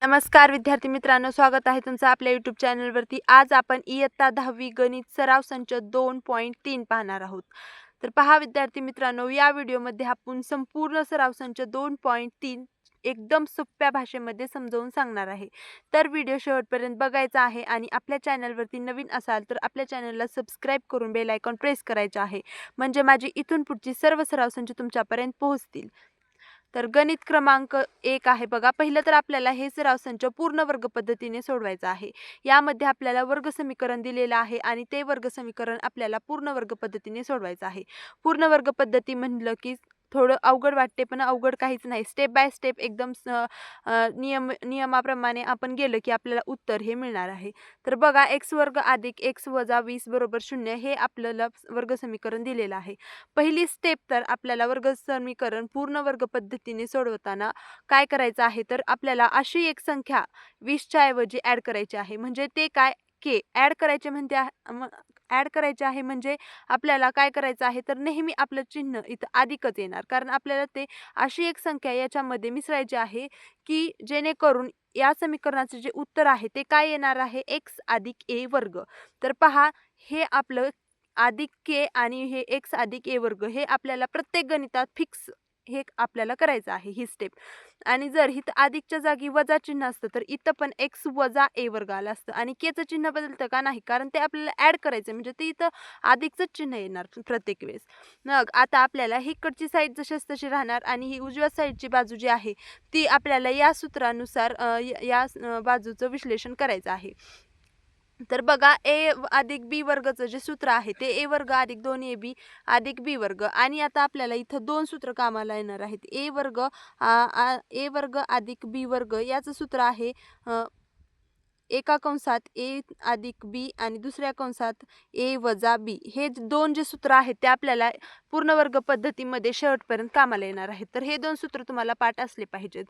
नमस्कार विद्यार्थी मित्रांनो, स्वागत आहे तुमचं आपल्या यूट्यूब चॅनलवरती. आज आपण इयत्ता 10वी गणित सराव संच 2.3 पाहणार आहोत. तर पहा विद्यार्थी मित्रांनो, या व्हिडिओमध्ये आपण संपूर्ण सराव संच 2.3 एकदम सोप्या भाषेमध्ये समजावून सांगणार आहे. तर व्हिडिओ शेवटपर्यंत बघायचा आहे आणि आपल्या चॅनलवरती नवीन असाल तर आपल्या चॅनलला सबस्क्राईब करून बेल आयकॉन प्रेस करायचे आहे. म्हणजे माझी इथून पुढची सर्व सराव संच तुमच्यापर्यंत पोहोचतील. तर गणित क्रमांक 1 आहे बघा. पहिलं तर आपल्याला हे सराव संच पूर्ण वर्ग पद्धतीने सोडवायचा आहे. यामध्ये आपल्याला वर्ग समीकरण दिलेलं आहे आणि ते वर्ग समीकरण आपल्याला पूर्ण वर्ग पद्धतीने सोडवायचं आहे. पूर्ण वर्ग पद्धती म्हणलं की थोडं अवघड वाटते, पण अवघड काहीच नाही. स्टेप बाय स्टेप एकदम नियमाप्रमाणे आपण गेलं की आपल्याला उत्तर हे मिळणार आहे. तर बघा, एक्स वर्ग अधिक एक्स वजा 20 बरोबर 0 हे आपल्याला वर्ग समीकरण दिलेलं आहे. पहिली स्टेप तर आपल्याला वर्ग समीकरण पूर्ण वर्ग पद्धतीने सोडवताना काय करायचं आहे, तर आपल्याला अशी एक संख्या 20च्या ऐवजी ॲड करायची आहे. म्हणजे ते काय, के ॲड करायचे ॲड करायचे आहे. म्हणजे आपल्याला काय करायचं आहे, तर नेहमी आपलं चिन्ह इथं अधिकच येणार, कारण आपल्याला ते अशी एक संख्या याच्यामध्ये मिसळायची आहे की जेणेकरून या समीकरणाचे जे उत्तर आहे ते काय येणार आहे, एक्स अधिक ए वर्ग. तर पहा, हे आपलं अधिक के आणि हे एक्स अधिक ए वर्ग हे आपल्याला प्रत्येक गणितात फिक्स हे आपल्याला करायचं आहे ही स्टेप. आणि जर इथं अधिकच्या जागी वजा चिन्ह असतं तर इथं पण एक्स वजा ए वर्ग आलं असतं. आणि केचं चिन्ह बदलतं का, नाही, कारण ते आपल्याला ॲड करायचं म्हणजे ते इथं अधिकच चिन्ह येणार प्रत्येक वेळेस. मग आता आपल्याला हिकडची साईड जशीच तशी राहणार आणि ही उजव्या साईडची बाजू जी आहे ती आपल्याला या सूत्रानुसार बाजूचं विश्लेषण करायचं आहे. तर बघा, अधिक बी वर्गचं जे सूत्र आहे ते ए वर्ग अधिक 2ab अधिक बी वर्ग. आणि आता आपल्याला इथं दोन सूत्र कामाला येणार आहेत. ए वर्ग अधिक बी वर्ग याचं सूत्र आहे एका कंसात ए अधिक बी आणि दुसऱ्या कंसात ए वजा बी. हे दोन जे सूत्र आहेत ते आपल्याला पूर्ण वर्ग पद्धतीमध्ये शेवटपर्यंत कामाला येणार आहेत. तर हे दोन सूत्र तुम्हाला पाठ असले पाहिजेत.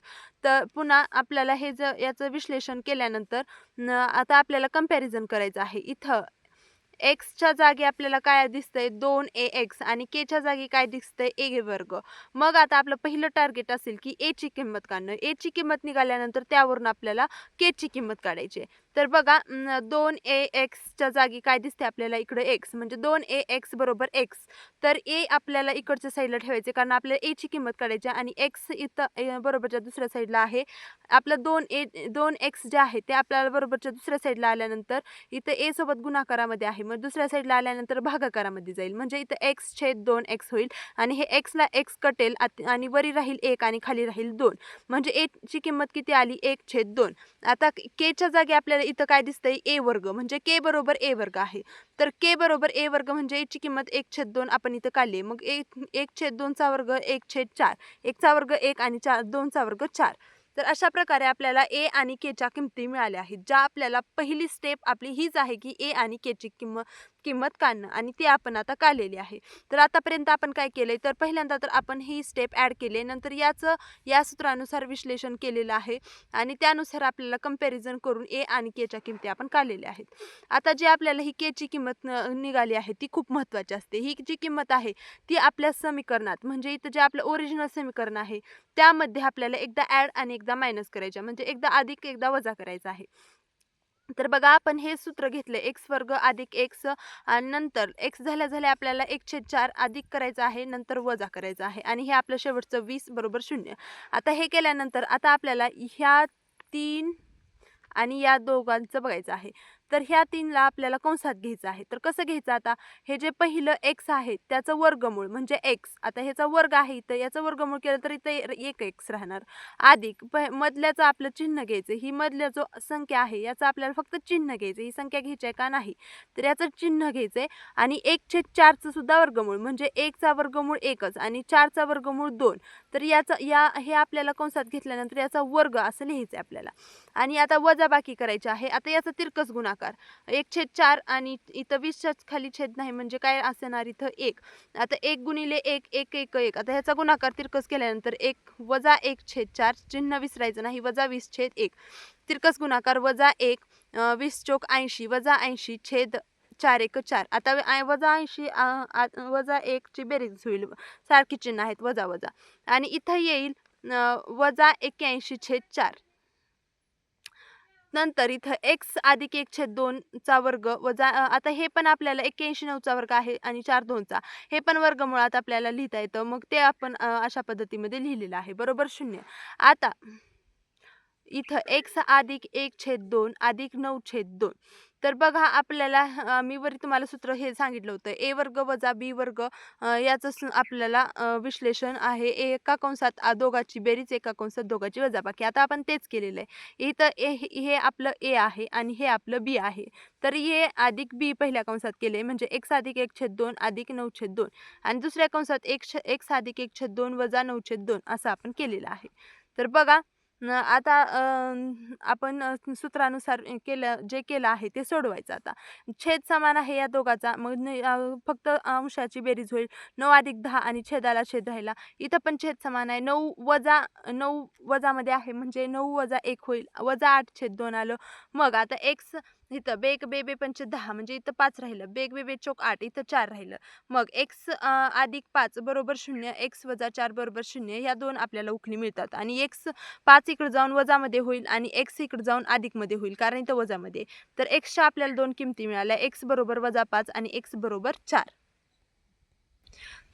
तर पुन्हा आपल्याला याचं विश्लेषण केल्यानंतर आता आपल्याला कंपॅरिझन करायचं आहे. इथं एक्सच्या जागी आपल्याला काय दिसतंय, 2ax आणि केच्या जागी काय दिसतंय, ए वर्ग. मग आता आपलं पहिलं टार्गेट असेल की एची किंमत काढणं. एची किंमत निघाल्यानंतर त्यावरून आपल्याला केची किंमत काढायची आहे. तर बघा, 2axच्या जागी काय दिसते आपल्याला इकडे एक्स, म्हणजे 2ax बरोबर एक्स. तर ए आपल्याला इकडच्या साईडला ठेवायचे, कारण आपल्याला एची किंमत काढायची आणि एक्स इथं बरोबरच्या दुसऱ्या साईडला आहे. आपलं 2x जे आहे ते आपल्याला बरोबरच्या दुसऱ्या साईडला आल्यानंतर इथं ए सोबत गुणाकारामध्ये आहे, मग दुसऱ्या साईडला आल्यानंतर भागाकारामध्ये जाईल. म्हणजे इथं x/2x होईल आणि हे एक्सला एक्स कटेल आणि वरी राहील 1 आणि खाली राहील 2. म्हणजे एची किंमत किती आली, 1/2. आता केच्या जागी आपल्याला इथं काय दिसतंय, ए वर्ग, म्हणजे के बरोबर ए वर्ग आहे. तर के बरोबर ए वर्ग म्हणजे एची किंमत 1/2 आपण इथं काढली. मग 1/2चा वर्ग 1/4, 1चा वर्ग 1 आणि 2चा वर्ग 4. तर अशा प्रकारे आपल्याला ए आणि केच्या किमती मिळाल्या आहेत. ज्या आपल्याला पहिली स्टेप आपली हीच आहे की ए आणि केची किंमत काढणं, आणि ती आपण आता काढलेली आहे. तर आतापर्यंत आपण काय केलंय, तर पहिल्यांदा तर आपण ही स्टेप ॲड केली, नंतर या सूत्रानुसार विश्लेषण केलेलं आहे आणि त्यानुसार आपल्याला कंपॅरिझन करून ए आणि केच्या किमती आपण काढलेल्या आहेत. आता जी आपल्याला ही केची किंमत निघाली आहे ती खूप महत्त्वाची असते. ही जी किंमत आहे ती आपल्या समीकरणात, म्हणजे इथं जे आपलं ओरिजिनल समीकरण आहे त्यामध्ये आपल्याला एकदा ॲड आणि एकदा मायनस करायच्या, म्हणजे एकदा अधिक एकदा वजा करायचा आहे. तर बघा, आपण हे सूत्र घेतले एक्स वर्ग अधिक एक्स आणि नंतर एक्स झाल्या झाल्या आपल्याला 1/4 अधिक करायचं आहे, नंतर वजा करायचं आहे आणि हे आपलं शेवटचं 20 बरोबर 0. आता हे केल्यानंतर आता आपल्याला ह्या 3 आणि या दोघांचं बघायचं आहे. तर ह्या 3ला आपल्याला कंसात घ्यायचं आहे. तर कसं घ्यायचं, आता हे जे पहिलं एक्स आहे त्याचं वर्गमूळ म्हणजे एक्स, आता ह्याचा वर्ग आहे इथं, याचं वर्गमूळ केलं तर इथं 1x राहणार, अधिक मधल्याचं आपलं चिन्ह घ्यायचं. ही मधल्या जो संख्या आहे याचं आपल्याला फक्त चिन्ह घ्यायचं, ही संख्या घ्यायची आहे का नाही, तर याचं चिन्ह घ्यायचंय. आणि 1/4चं सुद्धा वर्गमूळ, म्हणजे 1चा वर्गमूळ 1च आणि 4चा वर्गमूळ 2. तर हे आपल्याला कंसात घेतल्यानंतर याचा वर्ग असं लिहायचं आहे आपल्याला. आणि आता वजाबाकी करायची आहे. आता याचा तिरकस गुणाकार 1/4 आणि इथं 20च्या खाली छेद नाही, म्हणजे काय असणार इथं 1. आता 1 गुणिले 1 1 1 1. आता ह्याचा गुणाकार तिरकस केल्यानंतर 1 वजा 1/4, चिन्ह विसरायचं नाही, वजा 20/1. तिरकस गुणाकार वजा 1 20 चोक 80 वजा 80 छेद 4 1 4. आता वजा 80 वजा 1 ची बेरीज होईल, सारखी चिन्ह आहेत वजा वजा. आणि इथं येईल वजा 81/4. नंतर इथं x अधिक 1/2चा वर्ग वजा आता हे पण आपल्याला 81/9चा वर्ग आहे आणि 4/2चा हे पण वर्गमुळात आपल्याला लिहिता येतं. मग ते आपण अशा पद्धतीमध्ये लिहिलेलं आहे बरोबर 0. आता इथं x अधिक 1/2 अधिक 9/2 तर बघा आपल्याला मी वरी तुम्हाला सूत्र हे सांगितलं होतं a वर्ग वजा b वर्ग याचं आपल्याला विश्लेषण आहे एका कंसात दोघांची बेरीज एका कंसात दोघांची वजाबाकी. आता आपण तेच केलेलं आहे. इथं हे आपलं a आहे आणि हे आपलं b आहे. तर a अधिक b पहिल्या कंसात केले म्हणजे x अधिक 1/2 अधिक 9/2 आणि दुसऱ्या कंसात x अधिक 1/2 वजा 9/2 असं आपण केलेलं आहे. तर बघा आता आपण सूत्रानुसार जे केलं आहे ते सोडवायचं आता. छेद समान आहे या दोघांचा मग फक्त अंशाची बेरीज होईल 9 अधिक 10 आणि छेदाला छेद राहिला. इथं पण छेद समान आहे 9 वजामध्ये आहे म्हणजे 9 वजा 1 होईल वजा 8/2 आलं. मग आता x इथं बेक बेबे पंच 10 म्हणजे इथं 5 राहिलं बेक बेबे चोक 8 इथं 4 राहिलं. मग x अधिक 5 बरोबर 0 x वजा 4 बरोबर 0 या दोन आपल्याला उकली मिळतात आणि x 5 इकडे जाऊन वजामध्ये होईल आणि x इकडे जाऊन अधिकमध्ये होईल कारण इथं वजामध्ये. तर xच्या आपल्याला दोन किमती मिळाल्या x बरोबर -5 आणि x बरोबर 4.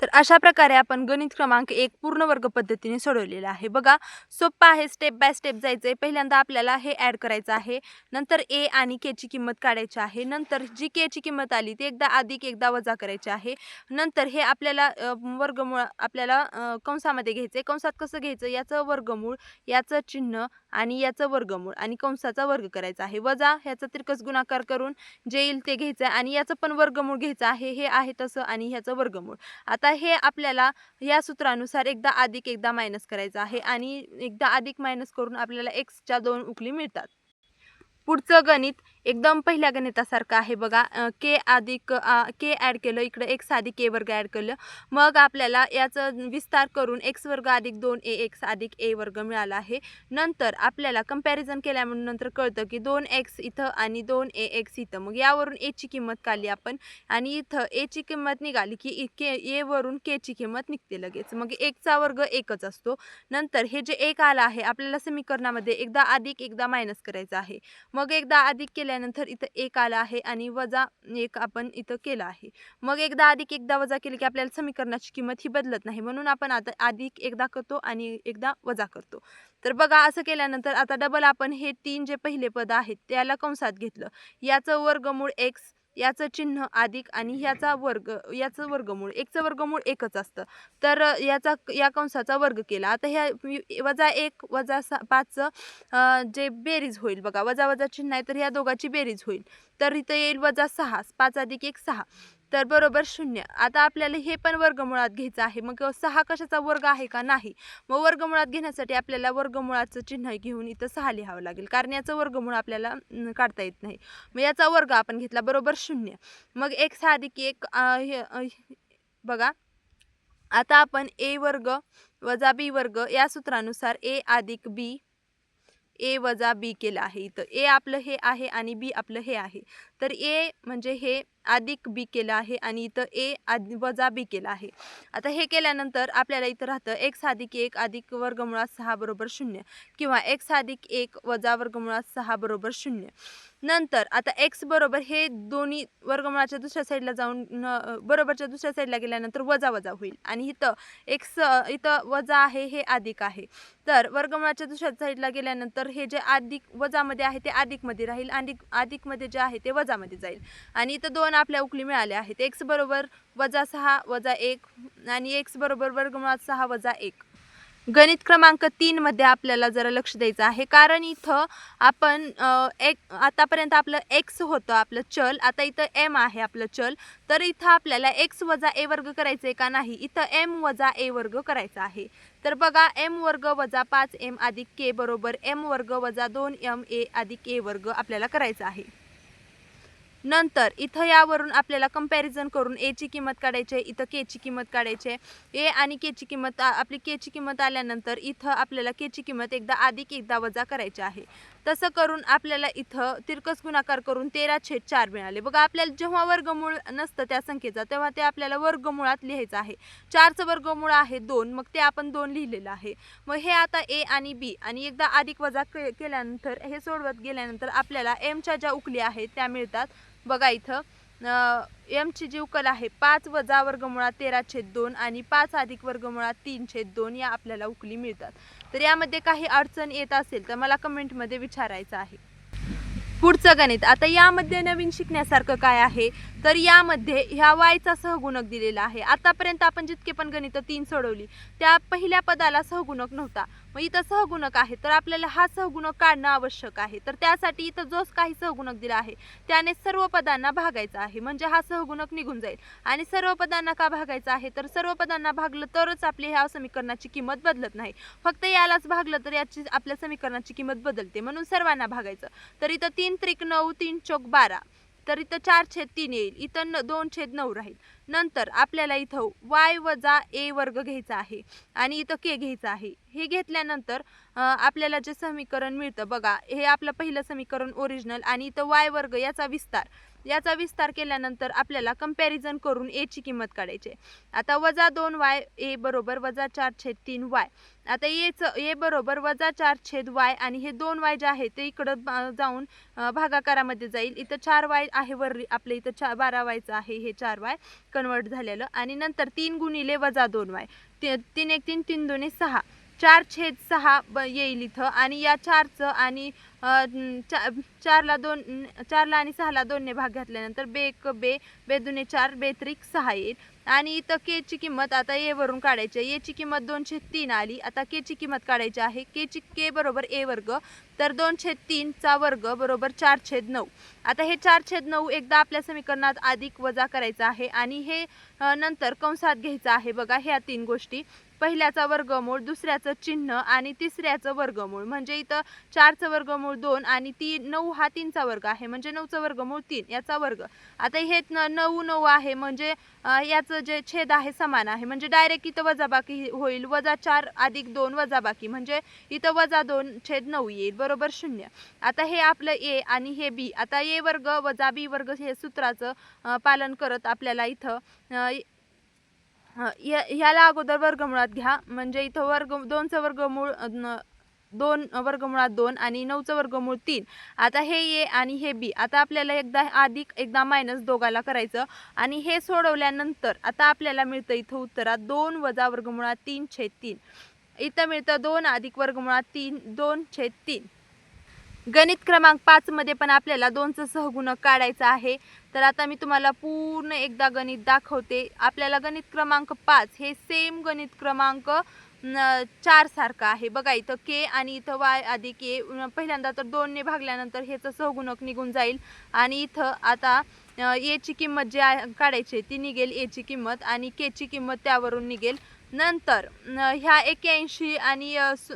तर अशा प्रकारे आपण गणित क्रमांक 1 पूर्ण वर्ग पद्धतीने सोडवलेला आहे. बघा सोप्पं आहे स्टेप बाय स्टेप जायचंय. पहिल्यांदा आपल्याला हे ॲड करायचं आहे. नंतर a आणि k ची किंमत काढायची आहे. नंतर जी k ची किंमत आली ती एकदा अधिक एकदा वजा करायची आहे. नंतर हे आपल्याला वर्गमूळ आपल्याला कंसामध्ये घ्यायचंय. कंसात कसं घ्यायचं याचं वर्गमूळ, याचं चिन्ह आणि याचं वर्गमूळ आणि कंसाचा वर्ग करायचा आहे. वजा ह्याचा तिरकस गुणाकार करून जे येईल ते घ्यायचं आणि याचं पण वर्गमूळ घ्यायचं आहे. हे आहे तसं आणि ह्याचं वर्गमूळ. आता हे आपल्याला या सूत्रानुसार एकदा अधिक एकदा मायनस करायचं आहे आणि एकदा अधिक मायनस करून आपल्याला x च्या 2 उकली मिळतात. पुढचं गणित एकदम पहिल्या गणितासारखं आहे बघा k अधिक k ॲड केलं इकडे x अधिक k वर्ग ॲड केलं मग आपल्याला याचं विस्तार करून x वर्ग अधिक 2ax अधिक a वर्ग मिळाला आहे. नंतर आपल्याला कंपॅरिझन केल्यामुळे नंतर कळतं की 2x इथं आणि 2ax इथं मग यावरून a ची किंमत काढली आपण आणि इथं a ची किंमत निघाली की a वरून k ची किंमत निघते लगेच. मग 1 चा वर्ग 1च असतो. नंतर हे जे 1 आलं आहे आपल्याला समीकरणामध्ये एकदा अधिक एकदा मायनस करायचं आहे. मग एकदा अधिक केल्यानंतर इथं 1 आला आहे आणि वजा 1 आपण इथं केलं आहे. मग एकदा अधिक एकदा वजा केले की आपल्याला समीकरणाची किंमत ही बदलत नाही म्हणून आपण आता अधिक एकदा करतो आणि एकदा वजा करतो. तर बघा असं केल्यानंतर आता डबल आपण हे 3 जे पहिले पद आहेत त्याला कंसात घेतलं. याचं वर्गमूळ x याचं चिन्ह अधिक आणि ह्याचा वर्ग याचं वर्गमूळ 1 चं वर्गमूळ 1च असतं. तर याचा या कंसाचा वर्ग केला. आता ह्या वजा 1 वजा 5चं जे बेरीज होईल बघा वजा वजा चिन्ह आहे तर ह्या दोघांची बेरीज होईल. तर इथं येईल वजा 6 5 अधिक 1 6 तर बरोबर 0. आता आपल्याला हे पण वर्गमुळात घ्यायचं आहे. मग 6 कशाचा वर्ग आहे का नाही. मग वर्गमुळात घेण्यासाठी आपल्याला वर्गमुळाचं चिन्ह घेऊन इथं 6 लिहावं लागेल कारण याचं वर्गमूळ आपल्याला काढता येत नाही. मग याचा वर्ग आपण घेतला बरोबर 0. मग x अधिक 1 बघा आता आपण a वर्ग वजा b वर्ग या सूत्रानुसार a अधिक b a वजा b केलं आहे. इथं a आपलं हे आहे आणि b आपलं हे आहे. तर a म्हणजे हे अधिक b केलं आहे आणि इथं a वजा b केलं आहे. आता हे केल्यानंतर आपल्याला इथं राहतं x अधिक 1 अधिक वर्गमुळात 6 बरोबर 0 किंवा x अधिक 1 वजा वर्गमुळात 6 बरोबर 0. नंतर आता x बरोबर हे दोन्ही वर्गमुळाच्या दुसऱ्या साईडला जाऊन बरोबरच्या दुसऱ्या साईडला गेल्यानंतर वजा वजा होईल आणि इथं x इथं वजा आहे हे अधिक आहे. तर वर्गमुळाच्या दुसऱ्या साईडला गेल्यानंतर हे जे अधिक वजामध्ये आहे ते अधिकमध्ये राहील आणि अधिकमध्ये जे आहे ते वजामध्ये जाईल आणि इथं 2 आपल्या उकली मिळाल्या आहेत. x बरोबर वजा 6 वजा 1 आणि x बरोबर वर्गमुळात 6 वजा 1. गणित क्रमांक 3 मध्ये आपल्याला जरा लक्ष द्यायचं आहे कारण इथं आपण आतापर्यंत आपलं x होतं आपलं चल आता इथं m आहे आपलं चल तर इथं आपल्याला x वजा a वर्ग करायचं का नाही इथं m वजा a वर्ग करायचा आहे. तर बघा m वर्ग वजा 5m अधिक k बरोबर m वर्ग वजा 2ma अधिक a वर्ग आपल्याला करायचा आहे. नंतर इथं यावरून आपल्याला कंपॅरिझन करून a ची किंमत काढायची आहे इथं k ची किंमत काढायची आहे. a आणि k ची किंमत आपली k ची किंमत आल्यानंतर इथं आपल्याला k ची किंमत एकदा अधिक एकदा वजा करायची आहे. तसं करून आपल्याला इथं तिरकस गुणाकार करून 13/4 मिळाले. बघा आपल्याला जेव्हा वर्गमूळ नसतं त्या संख्येचा तेव्हा ते आपल्याला वर्गमुळात लिहायचं आहे. 4चं वर्गमूळ आहे 2, मग ते आपण 2 लिहिलेलं आहे. मग हे आता ए आणि बी आणि एकदा अधिक वजा केल्यानंतर हे सोडवत गेल्यानंतर आपल्याला एमच्या ज्या उकली आहेत त्या मिळतात. बघा इथं एमची जी उकल आहे 5 वजा वर्गमुळात 13/2 आणि 5 अधिक वर्गमुळात 3/2 या आपल्याला उकली मिळतात. तर यामध्ये काही अडचण येत असेल तर मला कमेंटमध्ये विचारायचं आहे. पुढचं गणित. आता यामध्ये नवीन शिकण्यासारखं काय आहे तर यामध्ये ह्या वायचा सहगुणक दिलेला आहे. आतापर्यंत आपण जितके पण गणित 3 सोडवली त्या पहिल्या पदाला सहगुणक नव्हता. मग इथं सहगुणक आहे तर आपल्याला हा सहगुणक काढणं आवश्यक आहे. तर त्यासाठी इथं जो काही सहगुणक दिला आहे त्याने सर्व पदांना भागायचा आहे म्हणजे हा सहगुणक निघून जाईल. आणि सर्व पदांना का भागायचा आहे तर सर्व पदांना भागलं तरच आपली ह्या समीकरणाची किंमत बदलत नाही. फक्त यालाच भागलं तर याची आपल्या समीकरणाची किंमत बदलते म्हणून सर्वांना भागायचं. तर इथं 3 त्रिक 9 3 चौक 12 तर इथं 4/3 येईल. इथं 2/9 राहील. नंतर आपल्याला इथं y वजा a वर्ग घ्यायचा आहे आणि इथं k घ्यायचं आहे. हे घेतल्यानंतर आपल्याला जे समीकरण मिळतं बघा हे आपलं पहिलं समीकरण ओरिजिनल आणि इथं y वर्ग याचा विस्तार केल्यानंतर आपल्याला कंपॅरिझन करून a ची किंमत काढायची. आता वजा 2y a बरोबर वजा 4/3y. आता a बरोबर वजा 4/y आणि हे 2y जे आहे ते इकडं जाऊन भागाकारामध्ये जाईल. इथं 4y आहे वर आपल्या इथं 12yचं आहे हे 4y कन्वर्ट झालेलं आणि नंतर 3 गुणिले वजा 2y 3 1 3 3 2 6 4/6 येईल इथं आणि या 4चं आणि 4ला आणि 6ला 2 ने भाग घातल्यानंतर बे 1 बे 2 4 बे 3 6 येईल. आणि इथं के ची किंमत आता ए वरून काढायची आहे. ए ची किंमत 2/3 आली. आता के ची किंमत काढायची आहे. के बरोबर ए वर्ग तर 2/3 चा वर्ग बरोबर 4/9. आता हे 4/9 एकदा आपल्या समीकरणात अधिक वजा करायचं आहे आणि हे नंतर कंसात घ्यायचं आहे. बघा ह्या 3 गोष्टी पहिल्याचा वर्गमूळ दुसऱ्याचं चिन्ह आणि तिसऱ्याचं वर्गमूळ म्हणजे इथं 4चं वर्गमूळ 2 आणि 9 हा 3चा वर्ग आहे म्हणजे 9चं वर्गमूळ 3 याचा वर्ग. आता हे 9 9 आहे म्हणजे याचं जे छेद आहे समान आहे म्हणजे डायरेक्ट इथं वजाबाकी होईल. वजा 4 अधिक 2 वजाबाकी म्हणजे इथं वजा 2/9 येईल बरोबर 0. आता हे आपलं ए आणि हे बी. आता ए वर्ग वजा बी वर्ग हे सूत्राचं पालन करत आपल्याला इथं ह्याला अगोदर वर्गमुळात घ्या म्हणजे इथं 2चं वर्गमूळ 2 वर्गमुळात 2 आणि 9चं वर्गमूळ 3. आता हे ए आणि हे बी. आता आपल्याला एकदा अधिक एकदा मायनस दोघाला करायचं आणि हे सोडवल्यानंतर आता आपल्याला मिळतं इथं उत्तरात 2 वजा वर्गमुळात 3/3. इथं मिळतं 2 अधिक वर्गमुळात 3 2/3. गणित क्रमांक 5 मध्ये पण आपल्याला 2चं सहगुणक काढायचं आहे. तर आता मी तुम्हाला पूर्ण एकदा गणित दाखवते. आपल्याला गणित क्रमांक 5 हे सेम गणित क्रमांक 4 सारखं आहे. बघा इथं के आणि इथं y अधिक ए पहिल्यांदा तर 2 ने भागल्यानंतर ह्याचं सहगुणक निघून जाईल आणि इथं आता ए ची किंमत जी काढायची ती निघेल ए ची किंमत आणि के ची किंमत त्यावरून निघेल. नंतर ह्या 81 आणि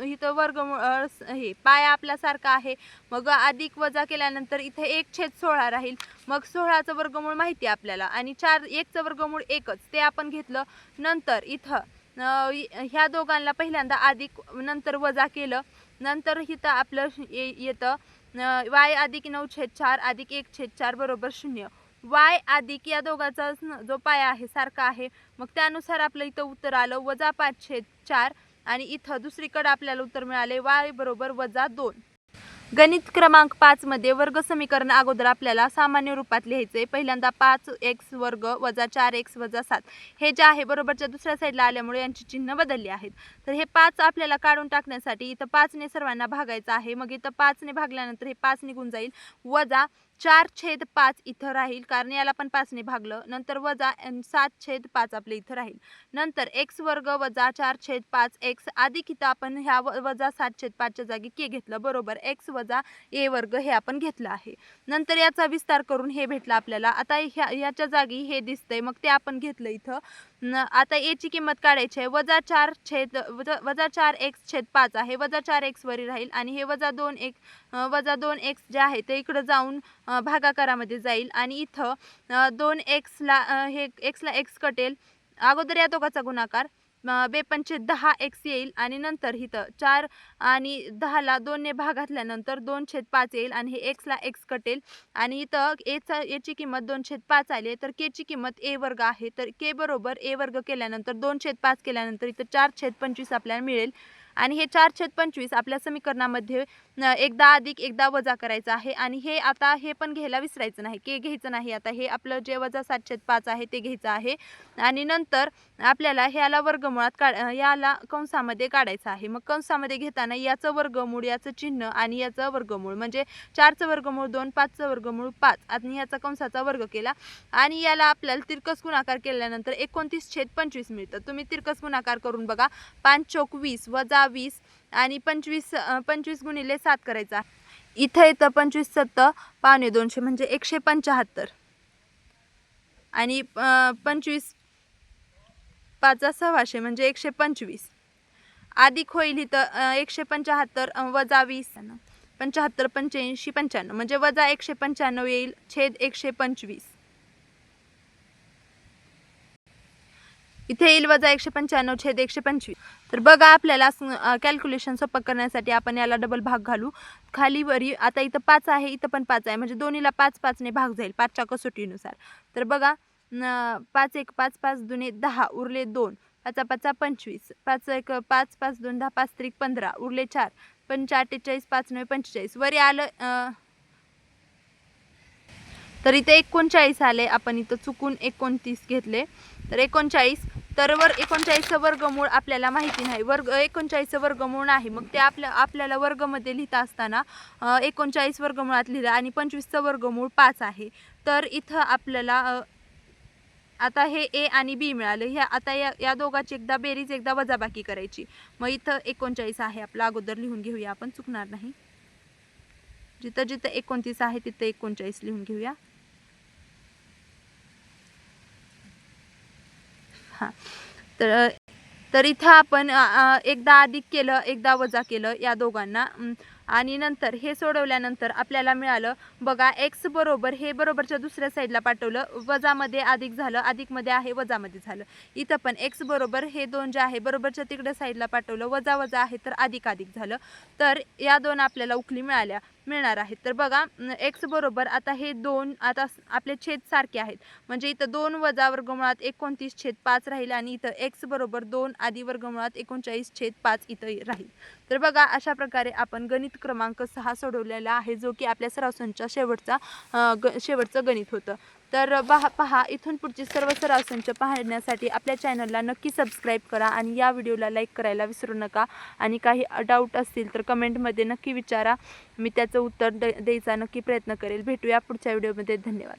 इथं वर्गमूळ हे पाया आपल्यासारखा आहे. मग अधिक वजा केल्यानंतर इथे 1/16 राहील. मग 16चं वर्गमूळ माहिती आपल्याला आणि 1चं वर्गमूळ 1च ते आपण घेतलं. नंतर इथं ह्या दोघांना पहिल्यांदा अधिक नंतर वजा केलं. नंतर इथं आपलं येतं y अधिक 9/4 अधिक 1/4 बरोबर 0. y अधिक या दोघांचा जो पाया आहे सारखा आहे मग त्यानुसार आपलं इथं उत्तर आलं वजा 5/4 आणि इथं दुसरीकडे आपल्याला उत्तर मिळाले y बरोबर वजा 2. गणित क्रमांक 5 मध्ये वर्ग समीकरण अगोदर आपल्याला सामान्य रूपात लिहायचे. पहिल्यांदा 5x वर्ग वजा 4x वजा 7 हे जे आहे बरोबरच्या दुसऱ्या साईडला आल्यामुळे यांची चिन्ह बदलली आहेत. तर हे 5 आपल्याला काढून टाकण्यासाठी इथं 5 ने सर्वांना भागायचं आहे. मग इथं 5 ने भागल्यानंतर हे 5 निघून जाईल. वजा 4/5 इथं राहील कारण याला पण 5 ने भागलं. नंतर वजा 7/5 आपल्या इथं राहील. नंतर x वर्ग वजा 4/5 x अधिक इथं आपण ह्या वजा 7/5 च्या जागी के घेतलं बरोबर x वजा ए वर्ग हे आपण घेतलं आहे. नंतर याचा विस्तार करून हे भेटलं आपल्याला. आता ह्याच्या जागी हे दिसतंय मग ते आपण घेतलं इथं. आता ए ची किंमत काढायची आहे. वजा 4x/5 आहे वजा 4x वरी राहील आणि हे वजा 2x जे आहे ते इकडं जाऊन भागाकारामध्ये जाईल आणि इथं 2x ला हे x ला x कटेल. अगोदर या दोघाचा गुणाकार बेपंचे 10x येईल आणि नंतर इथं 4 आणि 10ला 2ने भाग घातल्यानंतर 2/5 येईल आणि हे x ला x कटेल आणि इथं याची किंमत 2/5 आली आहे, तर k ची किंमत a वर्ग आहे. तर k बरोबर a वर्ग केल्यानंतर 2/5 केल्यानंतर इथं 4/25 आपल्याला मिळेल आणि हे 4/25 आपल्या समीकरणामध्ये एकदा अधिक एकदा वजा करायचं आहे आणि हे आता हे पण घ्यायला विसरायचं नाही, k घ्यायचं नाही. आता हे आपलं जे वजा 7/5 आहे ते घ्यायचं आहे आणि नंतर आपल्याला ह्याला वर्गमुळात याला कंसामध्ये काढायचं आहे. मग कंसामध्ये घेताना याचं वर्गमूळ, याचं चिन्ह आणि याचं वर्गमूळ म्हणजे 4चं वर्गमूळ 2, 5चं वर्गमूळ 5 आणि याचा कंसाचा वर्ग केला आणि याला आपल्याला तिरकस गुणाकार केल्यानंतर 29/25 मिळतं. तुम्ही तिरकस गुणाकार करून बघा. 5 चौक 20 वजा 20 आणि 25 गुणिले 7 करायचा. इथं येतं 25 7 पावणे 200 म्हणजे 175 आणि 25 5 600 म्हणजे 125 अधिक होईल इथं 175 वजा 20 75 85 95 म्हणजे वजा 195 येईल छेद 125. इथे येईल वजा 195 छेद 125. तर बघा आपल्याला कॅल्क्युलेशन सोपं करण्यासाठी आपण याला डबल भाग घालू. खाली वरी आता इथं 5 आहे, इथं पण 5 आहे म्हणजे दोन्हीला 5 ने भाग जाईल 5च्या कसोटीनुसार. तर बघा 5 1 5 5 दुने 10 उरले 2 5 5 25 5 1 5 5 2 10 5 3 15 उरले 4 5 48 5 9 45 वरी आलं तर इथे 39 आले. आपण इथं चुकून 29 घेतले तर 39. तर 39चं वर्गमूळ आपल्याला माहिती नाही, 39चं वर्गमूळ नाही. मग ते आपल्याला वर्गमध्ये लिहिता असताना 39 वर्गमुळात लिहिलं आणि 25चं वर्गमूळ 5 आहे. तर इथं आपल्याला आता हे a आणि b मिळालं. ह्या आता या दोघांची एकदा बेरीज एकदा वजाबाकी करायची. मग इथं 39 आहे आपला, अगोदर लिहून घेऊया, आपण चुकणार नाही. जिथं जिथं 29 आहे तिथं 39 लिहून घेऊया. हां तर इथं आपण एकदा अधिक केलं एकदा वजा केलं या दोघांना आणि नंतर हे सोडवल्यानंतर आपल्याला मिळालं बघा x बरोबर हे बरोबरच्या दुसऱ्या साईडला पाठवलं, वजामध्ये अधिक झालं, अधिकमध्ये आहे वजामध्ये झालं. इथं पण x बरोबर हे 2 जे आहे बरोबरच्या तिकडे साईडला पाठवलं, वजा वजा आहे तर अधिक अधिक झालं. तर या दोन आपल्याला उकली मिळणार आहेत. तर बघा x बरोबर आता हे 2 आता आपले छेद सारखे आहेत म्हणजे इथं 2 वजा वर्गमुळात 29/5 राहील आणि इथं x बरोबर 2 आधी वर्गमुळात 39/5 इथं राहील. तर बघा अशा प्रकारे आपण गणित क्रमांक 6 सोडवलेला आहे, जो की आपल्या सराव संचाचा शेवटचं गणित होतं. तर पहा इथून पुढची सर्व सराव संच पाहण्यासाठी आपल्या चॅनलला नक्की सबस्क्राईब करा आणि या व्हिडिओला लाईक करायला विसरू नका. आणि काही डाऊट असतील तर कमेंटमध्ये नक्की विचारा, मी त्याचं उत्तर द्यायचा नक्की प्रयत्न करेल. भेटूया पुढच्या व्हिडिओमध्ये. धन्यवाद.